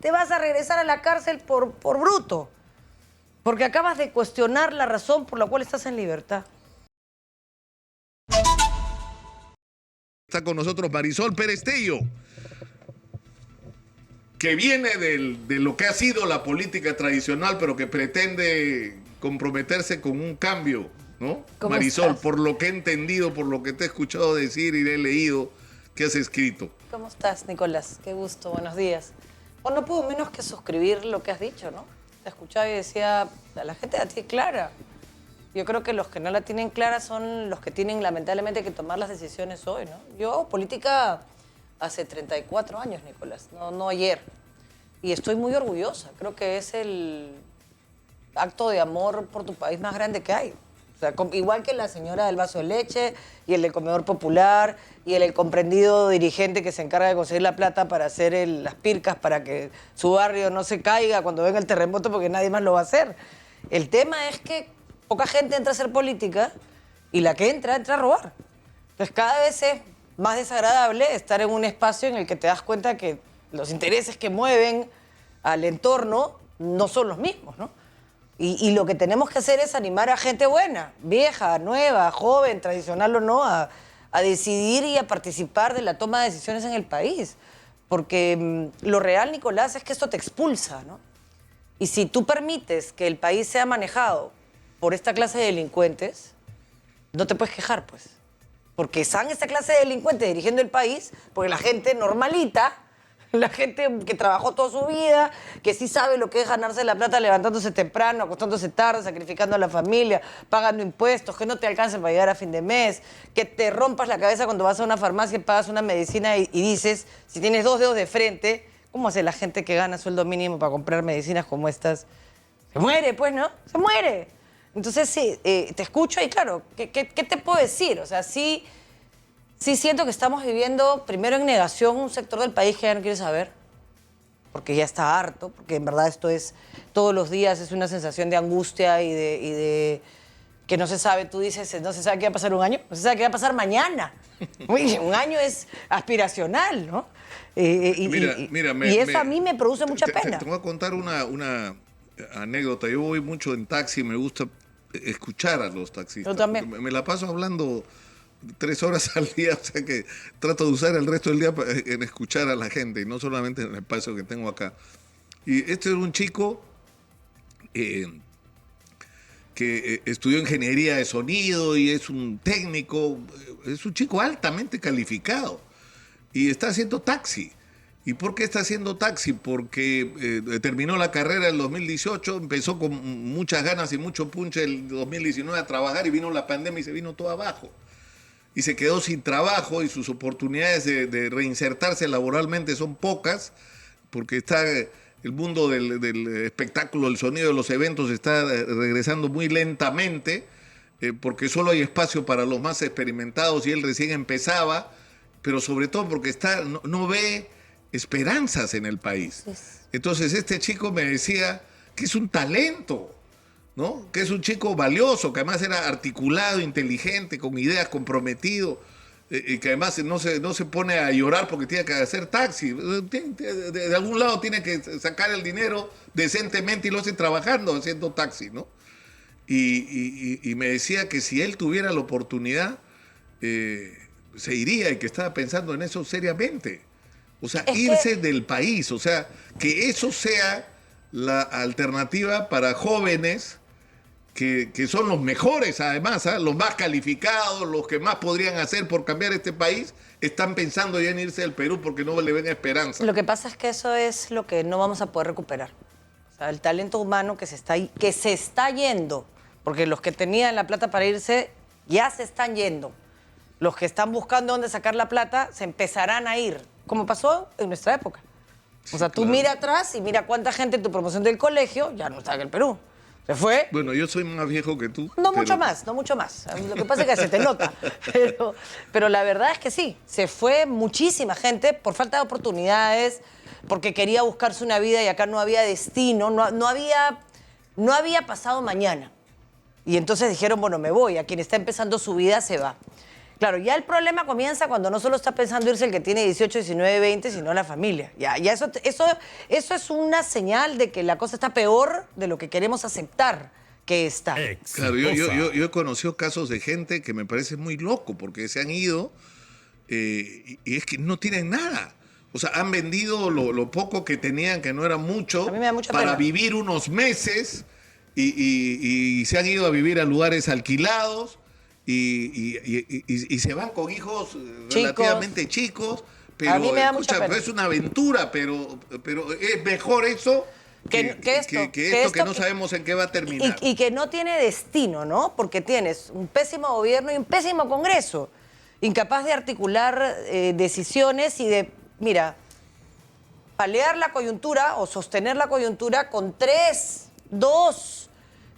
te vas a regresar a la cárcel por bruto. Porque acabas de cuestionar la razón por la cual estás en libertad. Está con nosotros Marisol Pérez Tello, que viene de lo que ha sido la política tradicional, pero que pretende comprometerse con un cambio, ¿no? Marisol, estás? por lo que he entendido, por lo que te he escuchado decir y he leído, que has escrito. ¿Cómo estás, Nicolás? Qué gusto, buenos días. Bueno, no puedo menos que suscribir lo que has dicho, ¿no? Te escuchaba y decía, la gente la tiene clara. Yo creo que los que no la tienen clara son los que tienen lamentablemente que tomar las decisiones hoy, ¿no? Yo hago política hace 34 años, Nicolás, no ayer. Y estoy muy orgullosa. Creo que es el acto de amor por tu país más grande que hay. O sea, igual que la señora del vaso de leche y el del comedor popular y el comprendido dirigente que se encarga de conseguir la plata para hacer las pircas para que su barrio no se caiga cuando venga el terremoto porque nadie más lo va a hacer. El tema es que poca gente entra a hacer política y la que entra a robar. Entonces cada vez es más desagradable estar en un espacio en el que te das cuenta que los intereses que mueven al entorno no son los mismos, ¿no? Y lo que tenemos que hacer es animar a gente buena, vieja, nueva, joven, tradicional o no, a decidir y a participar de la toma de decisiones en el país. Porque lo real, Nicolás, es que esto te expulsa, ¿no? Y si tú permites que el país sea manejado por esta clase de delincuentes, no te puedes quejar, pues. Porque están esta clase de delincuentes dirigiendo el país, porque la gente normalita, la gente que trabajó toda su vida, que sí sabe lo que es ganarse la plata levantándose temprano, acostándose tarde, sacrificando a la familia, pagando impuestos, que no te alcancen para llegar a fin de mes, que te rompas la cabeza cuando vas a una farmacia y pagas una medicina y dices, si tienes 2 dedos de frente, ¿cómo hace la gente que gana sueldo mínimo para comprar medicinas como estas? Se muere, pues, ¿no? Se muere. Entonces, sí, te escucho y claro, ¿qué te puedo decir? O sea, sí siento que estamos viviendo, primero en negación, un sector del país que ya no quiere saber, porque ya está harto, porque en verdad esto es, todos los días es una sensación de angustia y de que no se sabe, tú dices, no se sabe qué va a pasar un año, no se sabe qué va a pasar mañana. Uy, un año es aspiracional, ¿no? Y eso a mí me produce mucha pena. Te voy a contar una anécdota. Yo voy mucho en taxi, me gusta escuchar a los taxistas. Yo también. Me la paso hablando 3 horas al día, o sea que trato de usar el resto del día en escuchar a la gente y no solamente en el espacio que tengo acá. Y este es un chico que estudió ingeniería de sonido y es un técnico, es un chico altamente calificado y está haciendo taxi. ¿Y por qué está haciendo taxi? Porque terminó la carrera en el 2018, empezó con muchas ganas y mucho punche el 2019 a trabajar y vino la pandemia y se vino todo abajo. Y se quedó sin trabajo y sus oportunidades de reinsertarse laboralmente son pocas, porque está el mundo del espectáculo, el sonido de los eventos está regresando muy lentamente, porque solo hay espacio para los más experimentados y él recién empezaba, pero sobre todo porque no ve esperanzas en el país. Entonces este chico me decía que es un talento, ¿no? Que es un chico valioso, que además era articulado, inteligente, con ideas, comprometido, y que además no se pone a llorar porque tiene que hacer taxi. De algún lado tiene que sacar el dinero decentemente y lo hace trabajando, haciendo taxi, ¿no? Y me decía que si él tuviera la oportunidad, se iría y que estaba pensando en eso seriamente. O sea, irse del país, o sea, que eso sea la alternativa para jóvenes que son los mejores, además, los más calificados, los que más podrían hacer por cambiar este país, están pensando ya en irse del Perú porque no le ven esperanza. Lo que pasa es que eso es lo que no vamos a poder recuperar. O sea, el talento humano que se está yendo, porque los que tenían la plata para irse ya se están yendo. Los que están buscando dónde sacar la plata se empezarán a ir, como pasó en nuestra época. O sea, tú mira atrás y mira cuánta gente en tu promoción del colegio ya no está en el Perú. Se fue. Bueno, yo soy más viejo que tú. No mucho más. Lo que pasa es que se te nota. Pero la verdad es que sí, se fue muchísima gente por falta de oportunidades, porque quería buscarse una vida y acá no había destino, no había pasado mañana. Y entonces dijeron, bueno, me voy, a quien está empezando su vida se va. Claro, ya el problema comienza cuando no solo está pensando irse el que tiene 18, 19, 20, sino la familia. Ya eso es una señal de que la cosa está peor de lo que queremos aceptar que está. Claro, yo he conocido casos de gente que me parece muy loco porque se han ido y es que no tienen nada. O sea, han vendido lo poco que tenían, que no era mucho, A mí me da mucha para pena. vivir unos meses y se han ido a vivir a lugares alquilados y se van con hijos relativamente chicos. Pero, A mí me da mucha escucha, pena. es una aventura, pero es mejor eso que esto que no sabemos en qué va a terminar. Y que no tiene destino, ¿no? Porque tienes un pésimo gobierno y un pésimo Congreso, incapaz de articular decisiones y de, mira, paliar la coyuntura o sostener la coyuntura con 3, 2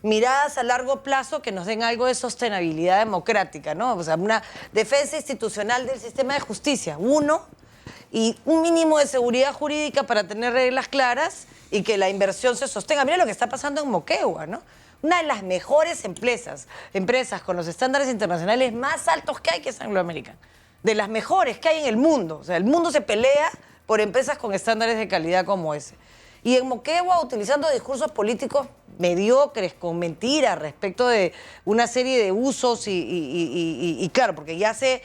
miradas a largo plazo que nos den algo de sostenibilidad democrática, ¿no? O sea, una defensa institucional del sistema de justicia, 1, y un mínimo de seguridad jurídica para tener reglas claras y que la inversión se sostenga. Mira lo que está pasando en Moquegua, ¿no? Una de las mejores empresas con los estándares internacionales más altos que hay, que es Anglo American. De las mejores que hay en el mundo. O sea, el mundo se pelea por empresas con estándares de calidad como ese. Y en Moquegua, utilizando discursos políticos mediocres, con mentiras respecto de una serie de usos y claro, porque ya se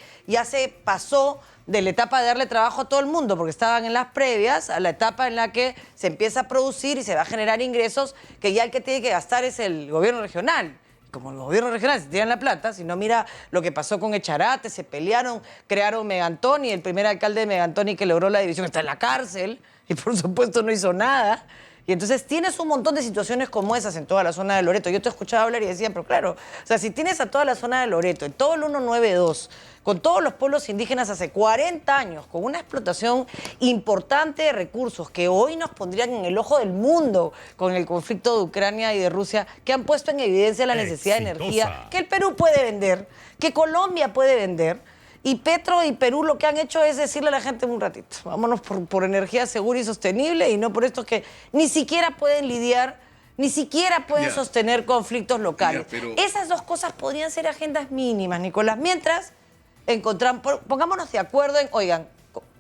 pasó de la etapa de darle trabajo a todo el mundo, porque estaban en las previas, a la etapa en la que se empieza a producir y se va a generar ingresos, que ya el que tiene que gastar es el gobierno regional. Como el gobierno regional se tiran la plata, si no mira lo que pasó con Echarate, se pelearon, crearon Megantoni, el primer alcalde de Megantoni que logró la división está en la cárcel y por supuesto no hizo nada. Y entonces tienes un montón de situaciones como esas en toda la zona de Loreto. Yo te escuchaba hablar y decía, pero claro, o sea, si tienes a toda la zona de Loreto, en todo el 192, con todos los pueblos indígenas hace 40 años, con una explotación importante de recursos que hoy nos pondrían en el ojo del mundo con el conflicto de Ucrania y de Rusia, que han puesto en evidencia la necesidad de energía que el Perú puede vender, que Colombia puede vender. Y Petro y Perú lo que han hecho es decirle a la gente un ratito, vámonos por energía segura y sostenible y no por estos que ni siquiera pueden lidiar, ni siquiera pueden sostener conflictos locales. Esas dos cosas podrían ser agendas mínimas, Nicolás. Mientras pongámonos de acuerdo en, oigan,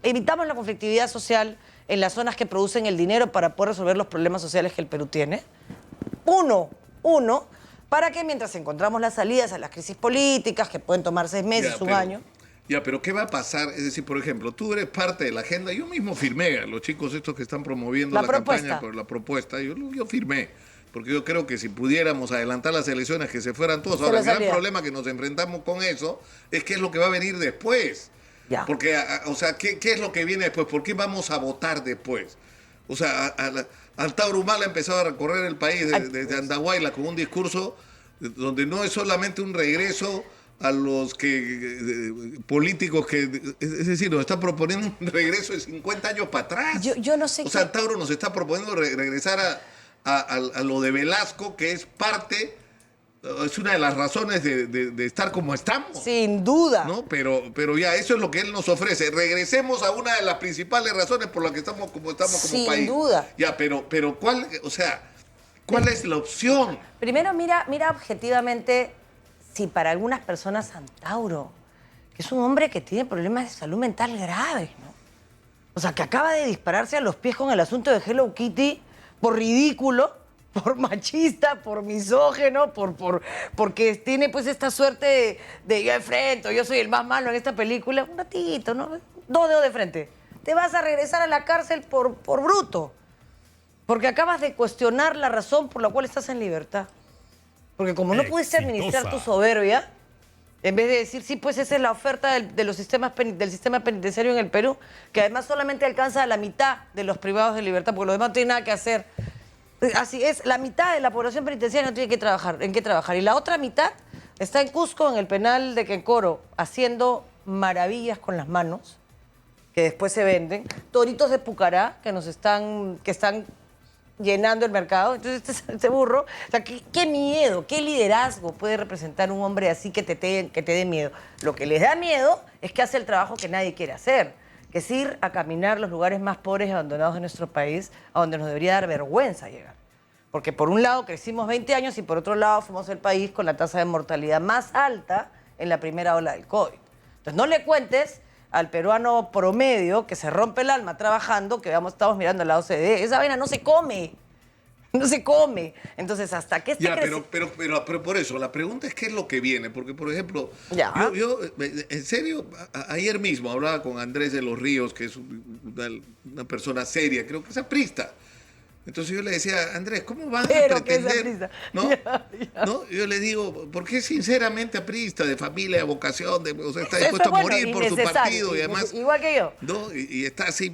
evitamos la conflictividad social en las zonas que producen el dinero para poder resolver los problemas sociales que el Perú tiene. Uno, para que mientras encontramos las salidas a las crisis políticas, que pueden tomar 6 meses, un año... Ya, pero ¿qué va a pasar? Es decir, por ejemplo, tú eres parte de la agenda. Yo mismo firmé a los chicos estos que están promoviendo la campaña por la propuesta. Yo firmé, porque yo creo que si pudiéramos adelantar las elecciones, que se fueran todos. Ahora, el gran problema que nos enfrentamos con eso es qué es lo que va a venir después. Ya. Porque, o sea, ¿qué es lo que viene después? ¿Por qué vamos a votar después? O sea, Tauro Humala ha empezado a recorrer el país desde Andahuayla con un discurso donde no es solamente un regreso a los políticos que, es decir, nos está proponiendo un regreso de 50 años para atrás. Yo no sé. O sea, Tauro nos está proponiendo regresar a lo de Velasco, que es parte, es una de las razones de estar como estamos. Sin duda. ¿No? Pero ya, eso es lo que él nos ofrece. Regresemos a una de las principales razones por las que estamos como estamos como país. Sin duda. Ya, pero ¿cuál, o sea, cuál es la opción? Primero, mira objetivamente si para algunas personas Santauro, que es un hombre que tiene problemas de salud mental graves, ¿no? O sea, que acaba de dispararse a los pies con el asunto de Hello Kitty por ridículo, por machista, por misógeno, porque tiene pues esta suerte de yo enfrento, yo soy el más malo en esta película. Un ratito, ¿no? 2 dedos de frente. Te vas a regresar a la cárcel por bruto, porque acabas de cuestionar la razón por la cual estás en libertad. Porque como no pudiste administrar tu soberbia, en vez de decir, sí, pues esa es la oferta del sistema penitenciario en el Perú, que además solamente alcanza a la mitad de los privados de libertad, porque los demás no tienen nada que hacer. Así es, la mitad de la población penitenciaria no tiene en qué trabajar. Y la otra mitad está en Cusco, en el penal de Quencoro, haciendo maravillas con las manos, que después se venden. Toritos de Pucará, que están llenando el mercado. Entonces, este burro, o sea, ¿qué miedo, qué liderazgo puede representar un hombre así que te dé miedo? Lo que les da miedo es que hace el trabajo que nadie quiere hacer, que es ir a caminar los lugares más pobres y abandonados de nuestro país, a donde nos debería dar vergüenza llegar. Porque por un lado crecimos 20 años y por otro lado fuimos el país con la tasa de mortalidad más alta en la primera ola del COVID. Entonces no le cuentes al peruano promedio que se rompe el alma trabajando, que estamos mirando la OCDE. Esa vaina no se come. No se come. Entonces, ¿hasta qué está Ya, pero por eso, la pregunta es qué es lo que viene. Porque, por ejemplo, Ya. yo en serio, ayer mismo hablaba con Andrés de los Ríos, que es una persona seria, creo que es aprista. Entonces yo le decía, Andrés, ¿cómo vas a Pero que es pretender? aprista. ¿No? Ya. ¿No? Yo le digo, ¿por qué sinceramente aprista, de familia, de vocación, o sea, está Eso dispuesto es bueno, a morir por su innecesario, partido y además... igual que yo. ¿No? Y está así,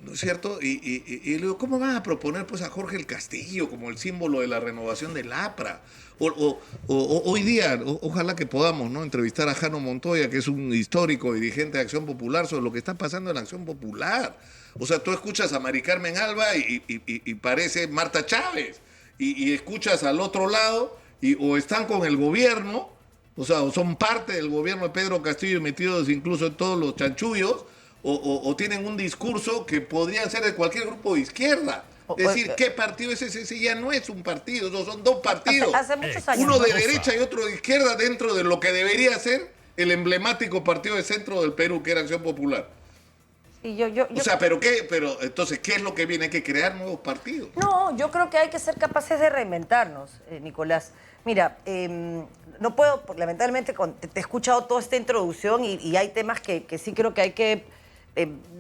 ¿no es cierto? Y le digo, ¿cómo van a proponer pues a Jorge el Castillo como el símbolo de la renovación del APRA? Hoy día, ojalá que podamos, ¿no?, entrevistar a Jano Montoya, que es un histórico dirigente de Acción Popular, sobre lo que está pasando en la Acción Popular. O sea, tú escuchas a Mari Carmen Alba y parece Marta Chávez. Y escuchas al otro lado o están con el gobierno, o sea, o son parte del gobierno de Pedro Castillo metidos incluso en todos los chanchullos, o tienen un discurso que podrían ser de cualquier grupo de izquierda. Es decir, ¿qué partido es ese? Ese ya no es un partido, no, son dos partidos. Hace muchos años. Uno de derecha y otro de izquierda dentro de lo que debería ser el emblemático partido de centro del Perú, que era Acción Popular. Y O sea, pero entonces, ¿qué es lo que viene? Hay que crear nuevos partidos. No, yo creo que hay que ser capaces de reinventarnos, Nicolás. Mira, no puedo, lamentablemente, te he escuchado toda esta introducción y hay temas que sí creo que hay que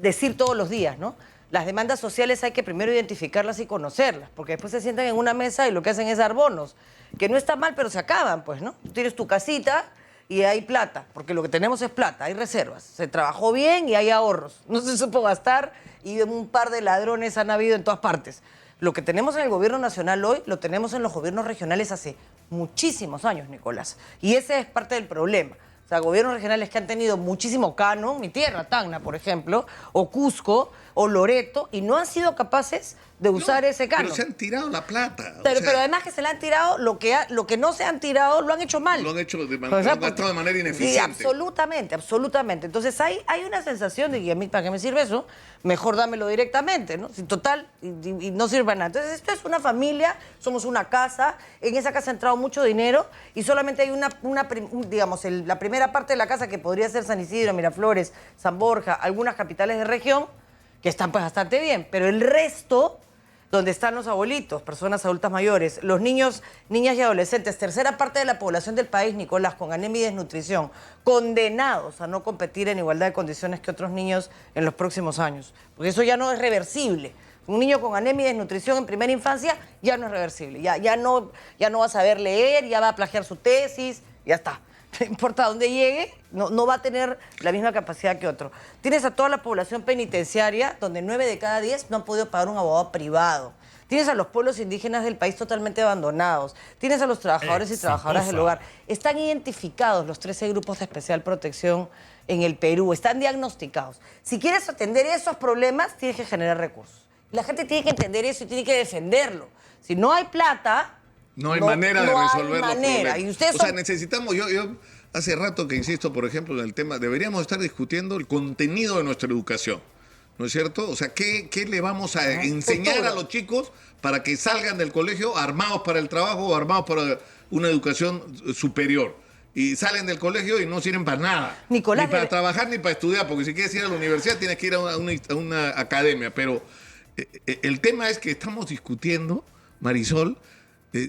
decir todos los días, ¿no? Las demandas sociales hay que primero identificarlas y conocerlas, porque después se sientan en una mesa y lo que hacen es dar bonos, que no está mal, pero se acaban, pues, ¿no? Tú tienes tu casita y hay plata, porque lo que tenemos es plata, hay reservas. Se trabajó bien y hay ahorros. No se supo gastar y un par de ladrones han habido en todas partes. Lo que tenemos en el gobierno nacional hoy, lo tenemos en los gobiernos regionales hace muchísimos años, Nicolás. Y ese es parte del problema. O sea, gobiernos regionales que han tenido muchísimo canon, mi tierra, Tacna, por ejemplo, o Cusco, o Loreto, y no han sido capaces de usar ese canon. Pero se han tirado la plata. Pero además que se le han tirado, lo que no se han tirado, lo han hecho mal. Lo han hecho O sea, han gastado de manera Sí, ineficiente. absolutamente, absolutamente. Entonces hay una sensación de que a mí, ¿para qué me sirve eso? Mejor dámelo directamente, ¿no? Si total, y no sirve para nada. Entonces esto es una familia, somos una casa, en esa casa ha entrado mucho dinero y solamente hay la primera parte de la casa que podría ser San Isidro, Miraflores, San Borja, algunas capitales de región, que están pues bastante bien, pero el resto, donde están los abuelitos, personas adultas mayores, los niños, niñas y adolescentes, tercera parte de la población del país, Nicolás, con anemia y desnutrición, condenados a no competir en igualdad de condiciones que otros niños en los próximos años. Porque eso ya no es reversible. Un niño con anemia y desnutrición en primera infancia ya no es reversible. Ya no va a saber leer, ya va a plagiar su tesis, ya está. No importa dónde llegue, no va a tener la misma capacidad que otro. Tienes a toda la población penitenciaria, donde 9 de cada 10 no han podido pagar un abogado privado. Tienes a los pueblos indígenas del país totalmente abandonados. Tienes a los trabajadores y trabajadoras del hogar. Están identificados los 13 grupos de especial protección en el Perú. Están diagnosticados. Si quieres atender esos problemas, tienes que generar recursos. La gente tiene que entender eso y tiene que defenderlo. Si no hay plata... No hay manera de resolver los problemas. Y ustedes o sea, necesitamos, yo hace rato que insisto, por ejemplo, en el tema, deberíamos estar discutiendo el contenido de nuestra educación, ¿no es cierto? O sea, ¿qué le vamos a enseñar a los chicos para que salgan del colegio armados para el trabajo o armados para una educación superior? Y salen del colegio y no sirven para nada. Nicolás, ni para trabajar ni para estudiar, porque si quieres ir a la universidad tienes que ir a una academia. Pero el tema es que estamos discutiendo, Marisol,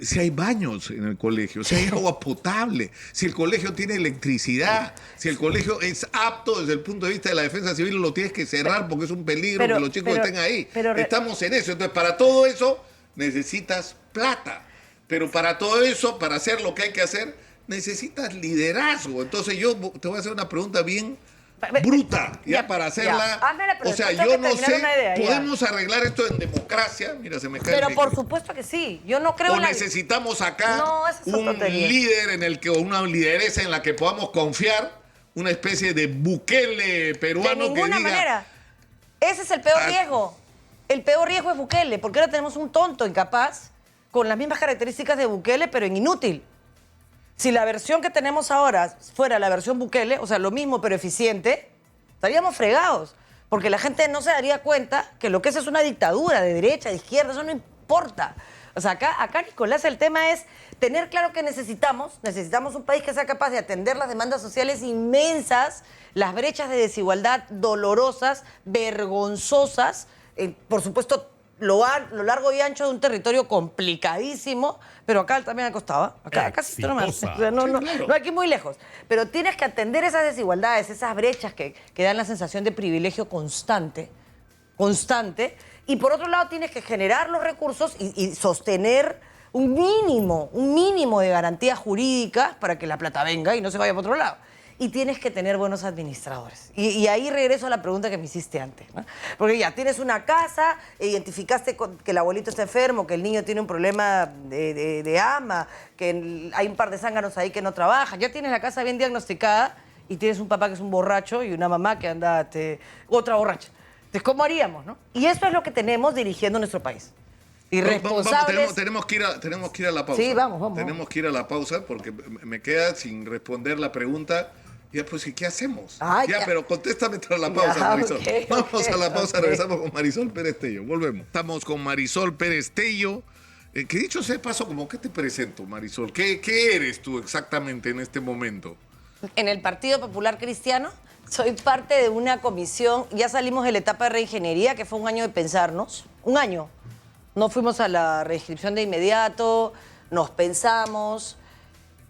si hay baños en el colegio, si hay agua potable, si el colegio tiene electricidad, si el colegio es apto desde el punto de vista de la defensa civil, lo tienes que cerrar porque es un peligro que los chicos estén ahí. Estamos en eso. Entonces, para todo eso necesitas plata. Pero para todo eso, para hacer lo que hay que hacer, necesitas liderazgo. Entonces yo te voy a hacer una pregunta bien bruta, para hacerla. O sea, yo no sé, ¿podemos arreglar esto en democracia? Mira, se me cae Pero por supuesto que sí. Yo no creo o necesitamos acá un líder o una lideresa en la que podamos confiar, una especie de Bukele peruano. De ninguna manera. Ese es el peor riesgo. El peor riesgo es Bukele, porque ahora tenemos un tonto incapaz con las mismas características de Bukele, pero en inútil. Si la versión que tenemos ahora fuera la versión Bukele, o sea, lo mismo pero eficiente, estaríamos fregados. Porque la gente no se daría cuenta que lo que es una dictadura de derecha, de izquierda, eso no importa. O sea, acá, Nicolás, el tema es tener claro que necesitamos un país que sea capaz de atender las demandas sociales inmensas, las brechas de desigualdad dolorosas, vergonzosas, por supuesto, lo largo y ancho de un territorio complicadísimo, pero acá también acostaba. Acá sí nomás. O sea, no hay que ir muy lejos. Pero tienes que atender esas desigualdades, esas brechas que dan la sensación de privilegio constante. Y por otro lado tienes que generar los recursos y sostener un mínimo de garantías jurídicas para que la plata venga y no se vaya para otro lado. Y tienes que tener buenos administradores. Y ahí regreso a la pregunta que me hiciste antes, ¿no? Porque ya tienes una casa, identificaste que el abuelito está enfermo, que el niño tiene un problema de ama, que hay un par de zánganos ahí que no trabajan. Ya tienes la casa bien diagnosticada y tienes un papá que es un borracho y una mamá que anda otra borracha. Entonces, ¿cómo haríamos, no? Y eso es lo que tenemos dirigiendo nuestro país. Irresponsables. Tenemos que ir a la pausa. Sí, vamos. Tenemos que ir a la pausa porque me queda sin responder la pregunta. Ya, pues, ¿y qué hacemos? Ya, pero contéstame tras la pausa, Marisol. Vamos a la pausa, regresamos con Marisol Pérez Tello. Volvemos. Estamos con Marisol Pérez Tello. Que dicho sea de paso, ¿cómo qué te presento, Marisol? ¿Qué eres tú exactamente en este momento? En el Partido Popular Cristiano soy parte de una comisión. Ya salimos de la etapa de reingeniería, que fue un año de pensarnos. Un año. No fuimos a la reinscripción de inmediato, nos pensamos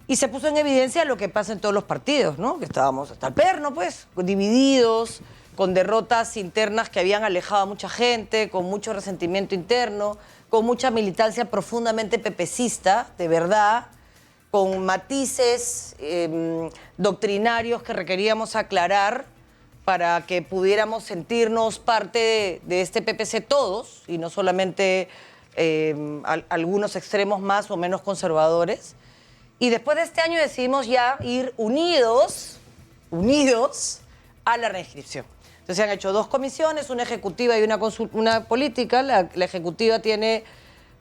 y se puso en evidencia lo que pasa en todos los partidos, ¿no? Que estábamos hasta el perno, pues, divididos, con derrotas internas que habían alejado a mucha gente, con mucho resentimiento interno, con mucha militancia profundamente pepecista, de verdad, con matices doctrinarios que requeríamos aclarar para que pudiéramos sentirnos parte de este PPC todos, y no solamente algunos extremos más o menos conservadores. Y después de este año decidimos ya ir unidos a la reinscripción. Entonces se han hecho 2 comisiones, una ejecutiva y una política. La ejecutiva tiene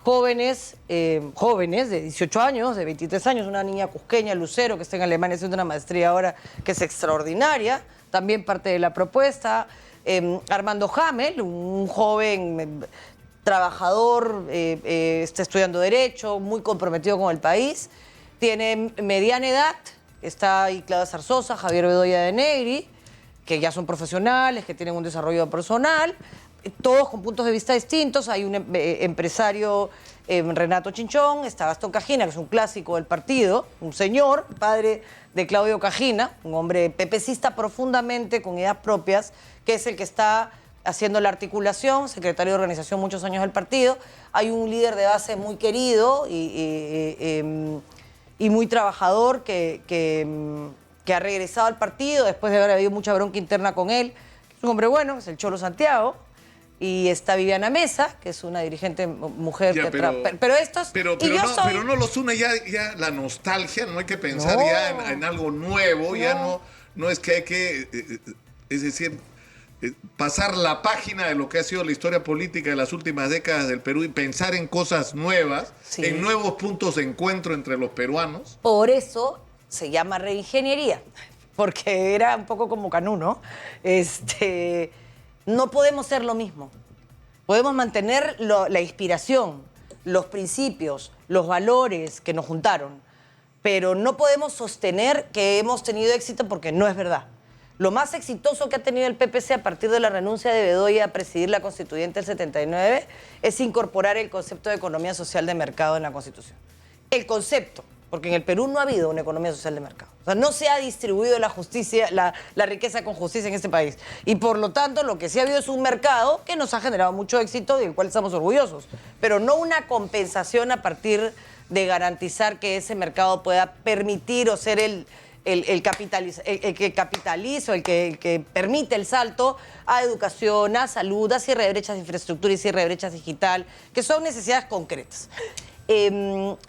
jóvenes de 18 años, de 23 años, una niña cusqueña, Lucero, que está en Alemania haciendo una maestría ahora, que es extraordinaria, también parte de la propuesta. Armando Hamel, un joven trabajador, está estudiando Derecho, muy comprometido con el país. Tiene mediana edad, está ahí Claudia Zarzosa, Javier Bedoya de Negri, que ya son profesionales, que tienen un desarrollo personal, todos con puntos de vista distintos. Hay un empresario, Renato Chinchón, está Gastón Cajina, que es un clásico del partido, un señor, padre de Claudio Cajina, un hombre pepecista profundamente, con ideas propias, que es el que está haciendo la articulación, secretario de organización muchos años del partido. Hay un líder de base muy querido y muy trabajador que ha regresado al partido después de haber habido mucha bronca interna con él. Es un hombre bueno, es el Cholo Santiago. Y está Viviana Mesa, que es una dirigente mujer. Ya, pero no los une ya la nostalgia. No hay que pensar ya en algo nuevo. Ya no es que hay que, es decir, pasar la página de lo que ha sido la historia política de las últimas décadas del Perú y pensar en cosas nuevas, en nuevos puntos de encuentro entre los peruanos. Por eso se llama reingeniería, porque era un poco como Canú, ¿no? No podemos ser lo mismo. Podemos mantener la inspiración, los principios, los valores que nos juntaron, pero no podemos sostener que hemos tenido éxito porque no es verdad. Lo más exitoso que ha tenido el PPC a partir de la renuncia de Bedoya a presidir la Constituyente del 79 es incorporar el concepto de economía social de mercado en la Constitución. El concepto, porque en el Perú no ha habido una economía social de mercado. O sea, no se ha distribuido la justicia, la riqueza con justicia en este país. Y por lo tanto, lo que sí ha habido es un mercado que nos ha generado mucho éxito y del cual estamos orgullosos. Pero no una compensación a partir de garantizar que ese mercado pueda permitir o ser el que capitaliza, el que permite el salto a educación, a salud, a cierre de brechas de infraestructura y cierre de brechas digital, que son necesidades concretas.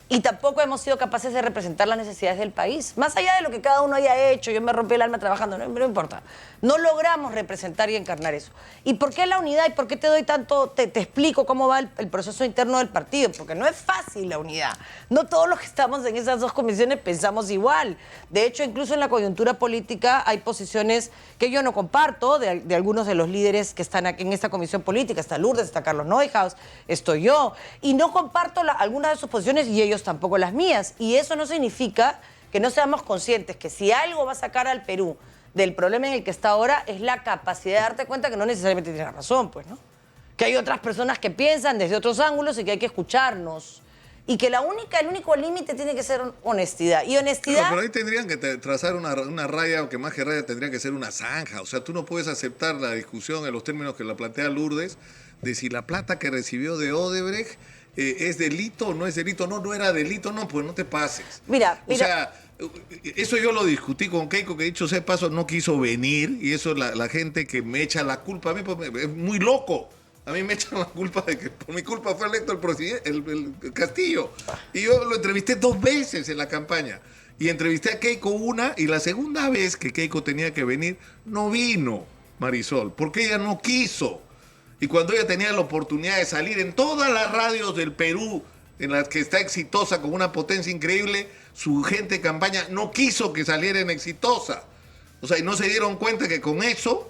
y tampoco hemos sido capaces de representar las necesidades del país. Más allá de lo que cada uno haya hecho, yo me rompí el alma trabajando, no importa. No logramos representar y encarnar eso. ¿Y por qué la unidad? ¿Y por qué te doy tanto, te explico cómo va el proceso interno del partido? Porque no es fácil la unidad. No todos los que estamos en esas dos comisiones pensamos igual. De hecho, incluso en la coyuntura política hay posiciones que yo no comparto de algunos de los líderes que están aquí en esta comisión política. Está Lourdes, está Carlos Neuhaus, estoy yo. Y no comparto algunas de sus posiciones y ellos tampoco las mías. Y eso no significa que no seamos conscientes que si algo va a sacar al Perú del problema en el que está ahora es la capacidad de darte cuenta que no necesariamente tienes razón, pues, ¿no? Que hay otras personas que piensan desde otros ángulos y que hay que escucharnos. Y que el único límite tiene que ser honestidad. Y honestidad... Pero ahí tendrían que trazar una raya, o que más que raya tendría que ser una zanja. O sea, tú no puedes aceptar la discusión en los términos que la plantea Lourdes de si la plata que recibió de Odebrecht es delito o no es delito. No era delito, no, pues no te pases. Mira. O sea, eso yo lo discutí con Keiko, que dicho sea de paso no quiso venir, y eso la gente que me echa la culpa a mí, pues, es muy loco. A mí me echan la culpa de que por mi culpa fue electo el Castillo. Y yo lo entrevisté 2 veces en la campaña. Y entrevisté a Keiko una, y la segunda vez que Keiko tenía que venir, no vino Marisol, porque ella no quiso. Y cuando ella tenía la oportunidad de salir en todas las radios del Perú, en las que está exitosa con una potencia increíble, su gente de campaña no quiso que saliera en Exitosa. O sea, y no se dieron cuenta que con eso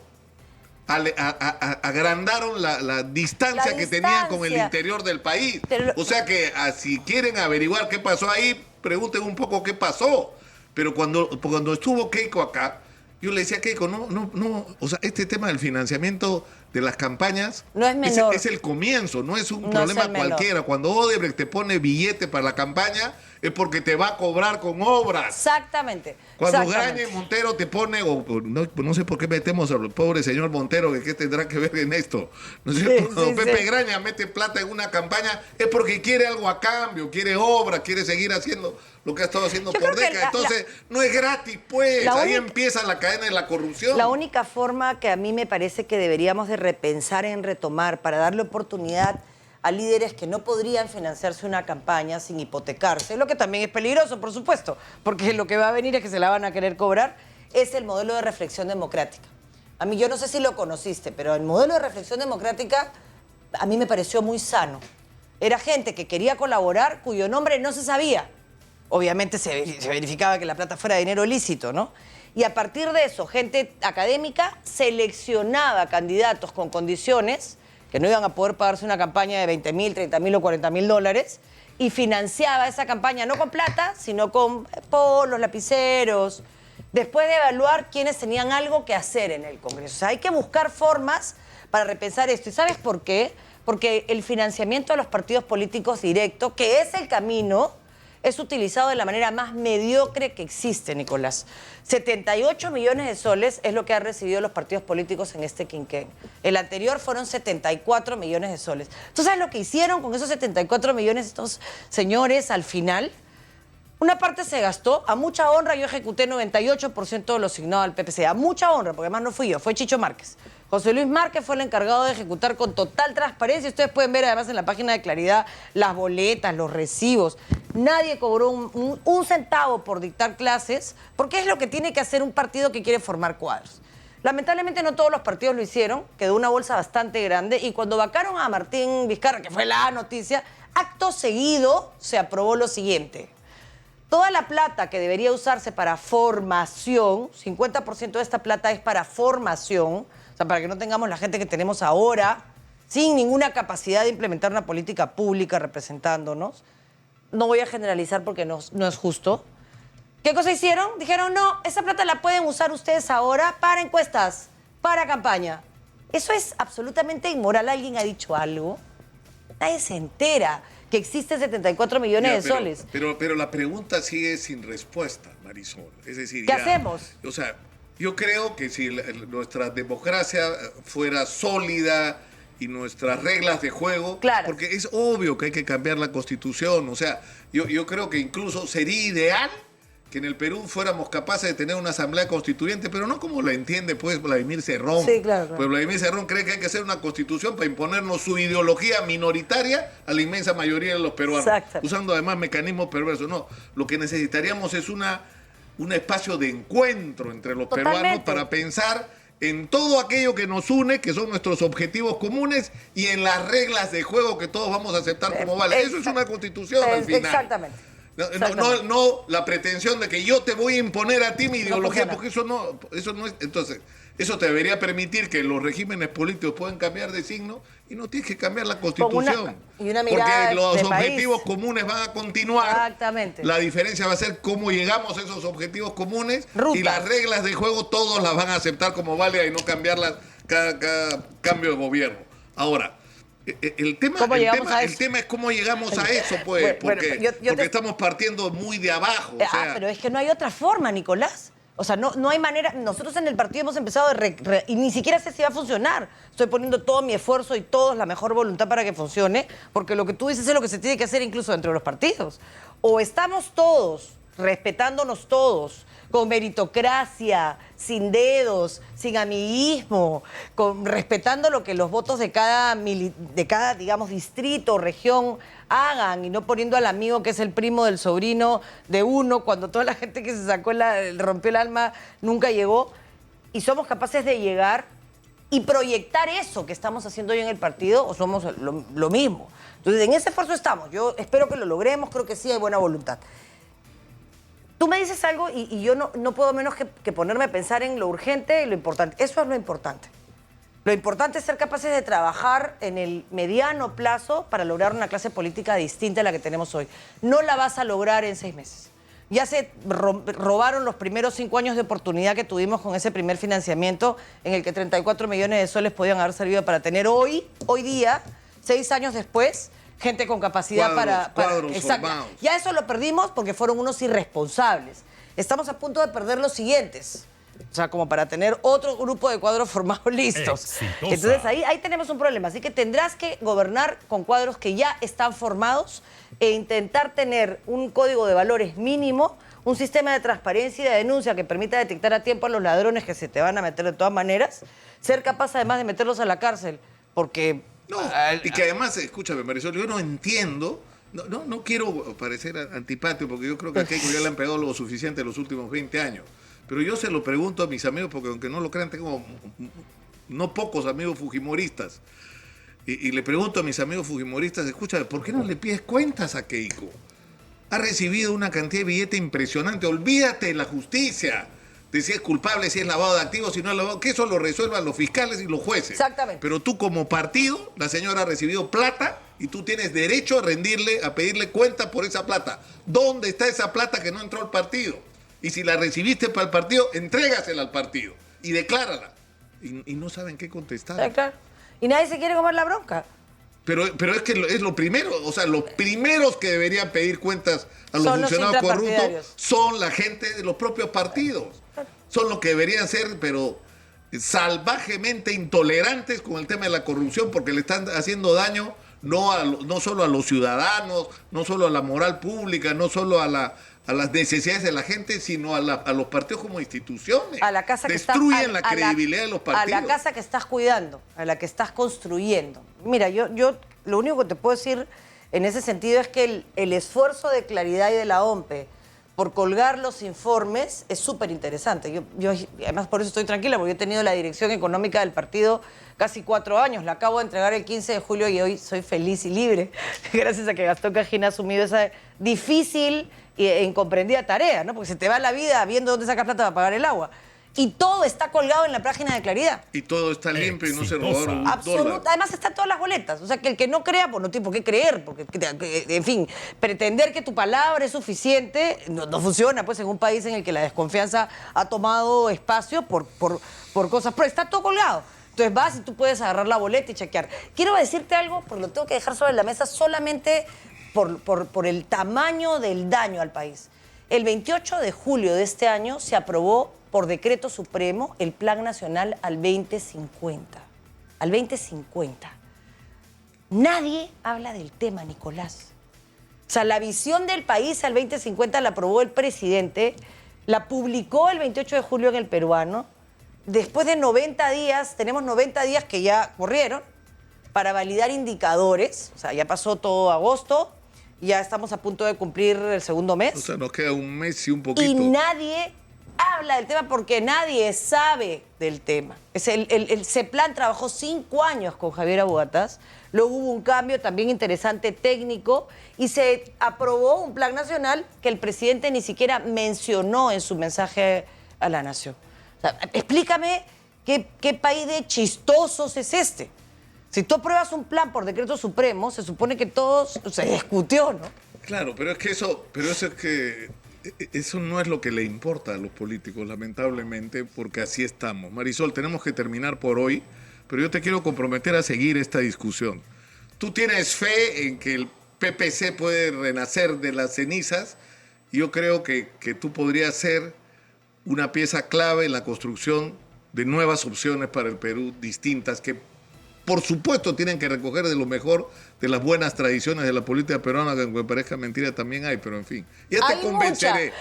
agrandaron la distancia que tenían con el interior del país. O sea que si quieren averiguar qué pasó ahí, pregunten un poco qué pasó. Pero cuando estuvo Keiko acá, yo le decía a Keiko, no, o sea, este tema del financiamiento de las campañas no es menor. Es el comienzo, no es un problema cualquiera. Cuando Odebrecht te pone billete para la campaña, es porque te va a cobrar con obras. Exactamente. Cuando Graña y Montero te pone, no sé por qué metemos al pobre señor Montero, que qué tendrá que ver en esto. ¿No es cierto? Cuando Pepe Graña mete plata en una campaña, es porque quiere algo a cambio, quiere obra, quiere seguir haciendo lo que ha estado haciendo por décadas. Entonces, no es gratis, pues. Ahí empieza la cadena de la corrupción. La única forma que a mí me parece que deberíamos de repensar en retomar para darle oportunidad a líderes que no podrían financiarse una campaña sin hipotecarse, lo que también es peligroso, por supuesto, porque lo que va a venir es que se la van a querer cobrar, es el modelo de reflexión democrática. A mí, yo no sé si lo conociste, pero el modelo de reflexión democrática a mí me pareció muy sano. Era gente que quería colaborar cuyo nombre no se sabía. Obviamente se verificaba que la plata fuera dinero lícito, ¿no? Y a partir de eso, gente académica seleccionaba candidatos con condiciones que no iban a poder pagarse una campaña de 20.000, 30.000 o 40.000 dólares, y financiaba esa campaña no con plata, sino con polos, lapiceros, después de evaluar quiénes tenían algo que hacer en el Congreso. O sea, hay que buscar formas para repensar esto. ¿Y sabes por qué? Porque el financiamiento a los partidos políticos directo, que es el camino, es utilizado de la manera más mediocre que existe, Nicolás. 78 millones de soles es lo que han recibido los partidos políticos en este quinquenio. El anterior fueron 74 millones de soles. ¿Tú sabes lo que hicieron con esos 74 millones estos señores al final? Una parte se gastó, a mucha honra yo ejecuté 98% de lo asignado al PPC, a mucha honra, porque además no fui yo, fue Chicho Márquez. José Luis Márquez fue el encargado de ejecutar con total transparencia. Ustedes pueden ver además en la página de Claridad las boletas, los recibos. Nadie cobró un centavo por dictar clases, porque es lo que tiene que hacer un partido que quiere formar cuadros. Lamentablemente no todos los partidos lo hicieron, quedó una bolsa bastante grande, y cuando vacaron a Martín Vizcarra, que fue la noticia, acto seguido se aprobó lo siguiente. Toda la plata que debería usarse para formación, 50% de esta plata es para formación, o sea, para que no tengamos la gente que tenemos ahora, sin ninguna capacidad de implementar una política pública representándonos. No voy a generalizar porque no es justo. ¿Qué cosa hicieron? Dijeron, no, esa plata la pueden usar ustedes ahora para encuestas, para campaña. Eso es absolutamente inmoral. ¿Alguien ha dicho algo? Nadie se entera que existen 74 millones de soles. Pero la pregunta sigue sin respuesta, Marisol. Es decir, ¿qué hacemos? O sea, yo creo que si nuestra democracia fuera sólida y nuestras reglas de juego, claro, porque es obvio que hay que cambiar la Constitución, o sea, yo creo que incluso sería ideal que en el Perú fuéramos capaces de tener una asamblea constituyente, pero no como la entiende pues Vladimir Cerrón. Sí, claro. Pues Vladimir Cerrón cree que hay que hacer una constitución para imponernos su ideología minoritaria a la inmensa mayoría de los peruanos, usando además mecanismos perversos. No, lo que necesitaríamos es un espacio de encuentro entre los peruanos para pensar en todo aquello que nos une, que son nuestros objetivos comunes, y en las reglas de juego que todos vamos a aceptar como vale. Eso es una constitución al final. Exactamente. No la pretensión de que yo te voy a imponer a ti mi ideología, porque eso no es. Entonces, eso te debería permitir que los regímenes políticos puedan cambiar de signo y no tienes que cambiar la constitución. Porque los objetivos comunes van a continuar. Exactamente. La diferencia va a ser cómo llegamos a esos objetivos comunes y las reglas de juego todos las van a aceptar como válidas y no cambiarlas cada cambio de gobierno. Ahora, el tema es cómo llegamos a eso, pues, porque estamos partiendo muy de abajo. Pero es que no hay otra forma, Nicolás. O sea, no hay manera. Nosotros en el partido hemos empezado y ni siquiera sé si va a funcionar. Estoy poniendo todo mi esfuerzo y toda la mejor voluntad para que funcione, porque lo que tú dices es lo que se tiene que hacer incluso dentro de los partidos. O estamos todos, respetándonos todos, con meritocracia, sin dedos, sin amiguismo, respetando lo que los votos de cada, digamos, distrito, región hagan y no poniendo al amigo que es el primo del sobrino de uno, cuando toda la gente que se sacó, rompió el alma, nunca llegó. Y somos capaces de llegar y proyectar eso que estamos haciendo hoy en el partido, o somos lo mismo. Entonces, en ese esfuerzo estamos. Yo espero que lo logremos, creo que sí hay buena voluntad. Tú me dices algo y yo no puedo menos que ponerme a pensar en lo urgente y lo importante. Eso es lo importante. Lo importante es ser capaces de trabajar en el mediano plazo para lograr una clase política distinta a la que tenemos hoy. No la vas a lograr en 6 meses. Ya se robaron los primeros 5 años de oportunidad que tuvimos con ese primer financiamiento en el que 34 millones de soles podían haber servido para tener hoy día, 6 años después, gente con capacidad cuadros exacto. Ya eso lo perdimos porque fueron unos irresponsables. Estamos a punto de perder los siguientes. O sea, como para tener otro grupo de cuadros formados listos. Exitosa. Entonces ahí tenemos un problema. Así que tendrás que gobernar con cuadros que ya están formados e intentar tener un código de valores mínimo, un sistema de transparencia y de denuncia que permita detectar a tiempo a los ladrones que se te van a meter de todas maneras, ser capaz además de meterlos a la cárcel, porque... No, y que además, escúchame, Marisol, yo no entiendo, no quiero parecer antipático, porque yo creo que aquí ya le han pegado lo suficiente en los últimos 20 años, pero yo se lo pregunto a mis amigos, porque aunque no lo crean, tengo no pocos amigos fujimoristas, y le pregunto a mis amigos fujimoristas, escúchame, ¿por qué no le pides cuentas a Keiko? Ha recibido una cantidad de billete impresionante, olvídate de la justicia, de si es culpable, si es lavado de activos, si no es lavado, que eso lo resuelvan los fiscales y los jueces. Exactamente. Pero tú como partido, la señora ha recibido plata y tú tienes derecho a pedirle cuenta por esa plata. ¿Dónde está esa plata que no entró al partido? Y si la recibiste para el partido, entrégasela al partido y declárala. Y no saben qué contestar. Sí, claro. Y nadie se quiere comer la bronca. Pero es que es lo primero, o sea, los primeros que deberían pedir cuentas a los funcionarios corruptos son la gente de los propios partidos. Son los que deberían ser, pero salvajemente intolerantes con el tema de la corrupción, porque le están haciendo daño no solo a los ciudadanos, no solo a la moral pública, no solo a las necesidades de la gente, sino a los partidos como instituciones. A la casa que destruyen la credibilidad de los partidos. A la casa que estás cuidando, a la que estás construyendo. Mira, yo lo único que te puedo decir en ese sentido es que el esfuerzo de Claridad y de la OMPE por colgar los informes es súper interesante. Yo además por eso estoy tranquila, porque yo he tenido la dirección económica del partido casi 4 años. La acabo de entregar el 15 de julio y hoy soy feliz y libre, gracias a que Gastón Cajín ha asumido esa difícil e incomprendida tarea, ¿no? Porque se te va la vida viendo dónde sacas plata para pagar el agua. Y todo está colgado en la página de Claridad. Y todo está limpio y no se robaron un dólar. Además están todas las boletas. O sea, que el que no crea, pues no tiene por qué creer. Porque, en fin, pretender que tu palabra es suficiente no funciona, pues, en un país en el que la desconfianza ha tomado espacio por cosas. Pero está todo colgado. Entonces vas y tú puedes agarrar la boleta y chequear. Quiero decirte algo, porque lo tengo que dejar sobre la mesa solamente por el tamaño del daño al país. El 28 de julio de este año se aprobó por decreto supremo el Plan Nacional al 2050. Al 2050. Nadie habla del tema, Nicolás. O sea, la visión del país al 2050 la aprobó el presidente, la publicó el 28 de julio en El Peruano. Después de 90 días, tenemos 90 días que ya corrieron para validar indicadores. O sea, ya pasó todo agosto, ya estamos a punto de cumplir el segundo mes. O sea, nos queda un mes y un poquito. Y nadie habla del tema porque nadie sabe del tema. El CEPLAN trabajó 5 años con Javier Abogatás, luego hubo un cambio también interesante técnico y se aprobó un plan nacional que el presidente ni siquiera mencionó en su mensaje a la nación. O sea, explícame qué país de chistosos es este. Si tú apruebas un plan por decreto supremo, se supone que todo se discutió, ¿no? Claro, pero eso no es lo que le importa a los políticos, lamentablemente, porque así estamos. Marisol, tenemos que terminar por hoy, pero yo te quiero comprometer a seguir esta discusión. ¿Tú tienes fe en que el PPC puede renacer de las cenizas? Yo creo que tú podrías ser una pieza clave en la construcción de nuevas opciones para el Perú, distintas, que por supuesto tienen que recoger de lo mejor de las buenas tradiciones de la política peruana, que aunque parezca mentira también hay, pero en fin. Ya te convenceré,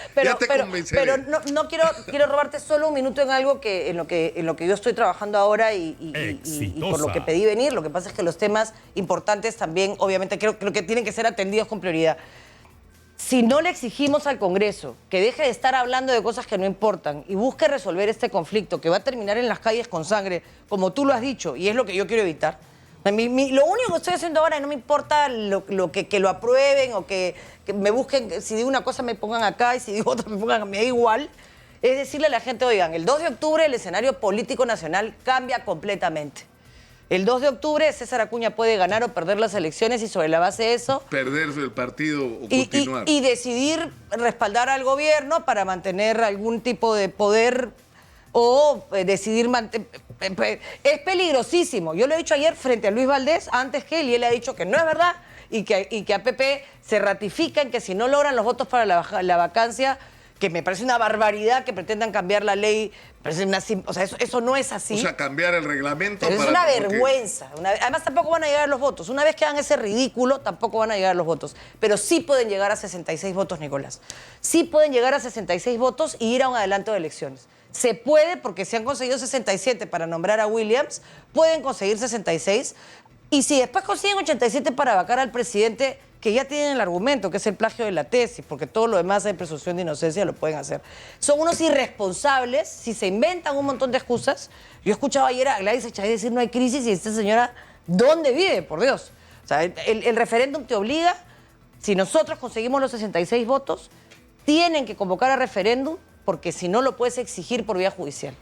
convenceré. Pero no quiero robarte solo un minuto en algo en lo que yo estoy trabajando ahora y por lo que pedí venir. Lo que pasa es que los temas importantes también, obviamente, creo que tienen que ser atendidos con prioridad. Si no le exigimos al Congreso que deje de estar hablando de cosas que no importan y busque resolver este conflicto que va a terminar en las calles con sangre, como tú lo has dicho, y es lo que yo quiero evitar. Lo único que estoy haciendo ahora, y no me importa que lo aprueben o que me busquen, si digo una cosa me pongan acá y si digo otra me pongan, me da igual, es decirle a la gente, oigan, el 2 de octubre el escenario político nacional cambia completamente. El 2 de octubre César Acuña puede ganar o perder las elecciones y sobre la base de eso... Perderse el partido o continuar. Y decidir respaldar al gobierno para mantener algún tipo de poder o decidir mantener... Es peligrosísimo. Yo lo he dicho ayer frente a Luis Valdés, antes que él, y él ha dicho que no es verdad y que APP se ratifica en que si no logran los votos para la vacancia, que me parece una barbaridad que pretendan cambiar la ley. O sea, eso no es así. O sea, cambiar el reglamento. Pero es una vergüenza. Además, tampoco van a llegar los votos. Una vez que hagan ese ridículo, tampoco van a llegar los votos. Pero sí pueden llegar a 66 votos, Nicolás. Sí pueden llegar a 66 votos y ir a un adelanto de elecciones. Se puede, porque si han conseguido 67 para nombrar a Williams, pueden conseguir 66. Y si después consiguen 87 para vacar al presidente, que ya tienen el argumento, que es el plagio de la tesis, porque todo lo demás hay presunción de inocencia, lo pueden hacer. Son unos irresponsables, si se inventan un montón de excusas. Yo escuchaba ayer a Gladys Echaíz decir no hay crisis y esta señora, ¿dónde vive? Por Dios. O sea, el referéndum te obliga, si nosotros conseguimos los 66 votos, tienen que convocar a referéndum, porque si no lo puedes exigir por vía judicial.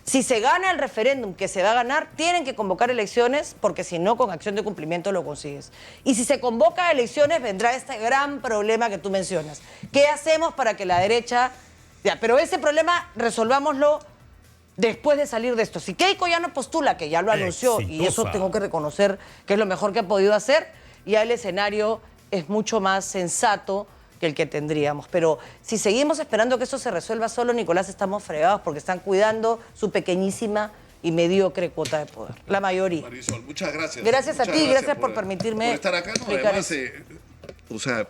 Si se gana el referéndum, que se va a ganar, tienen que convocar elecciones, porque si no, con acción de cumplimiento lo consigues. Y si se convoca a elecciones, vendrá este gran problema que tú mencionas. ¿Qué hacemos para que la derecha... Ya, pero ese problema resolvámoslo después de salir de esto. Si Keiko ya no postula, que ya lo anunció, y eso tengo que reconocer que es lo mejor que ha podido hacer, ya el escenario es mucho más sensato que el que tendríamos. Pero si seguimos esperando que eso se resuelva solo, Nicolás, estamos fregados porque están cuidando su pequeñísima y mediocre cuota de poder. La mayoría. Marisol, muchas gracias. Gracias a ti, gracias por permitirme por estar acá. No, además, o sea,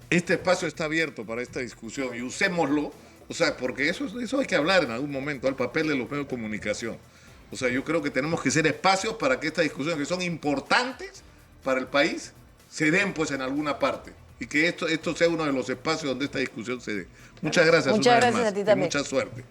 este espacio está abierto para esta discusión y usémoslo, o sea, porque eso hay que hablar en algún momento, al papel de los medios de comunicación. O sea, yo creo que tenemos que ser espacios para que estas discusiones que son importantes para el país se den pues en alguna parte. Y que esto sea uno de los espacios donde esta discusión se dé. Muchas gracias. Muchas gracias a ti también. Y mucha suerte.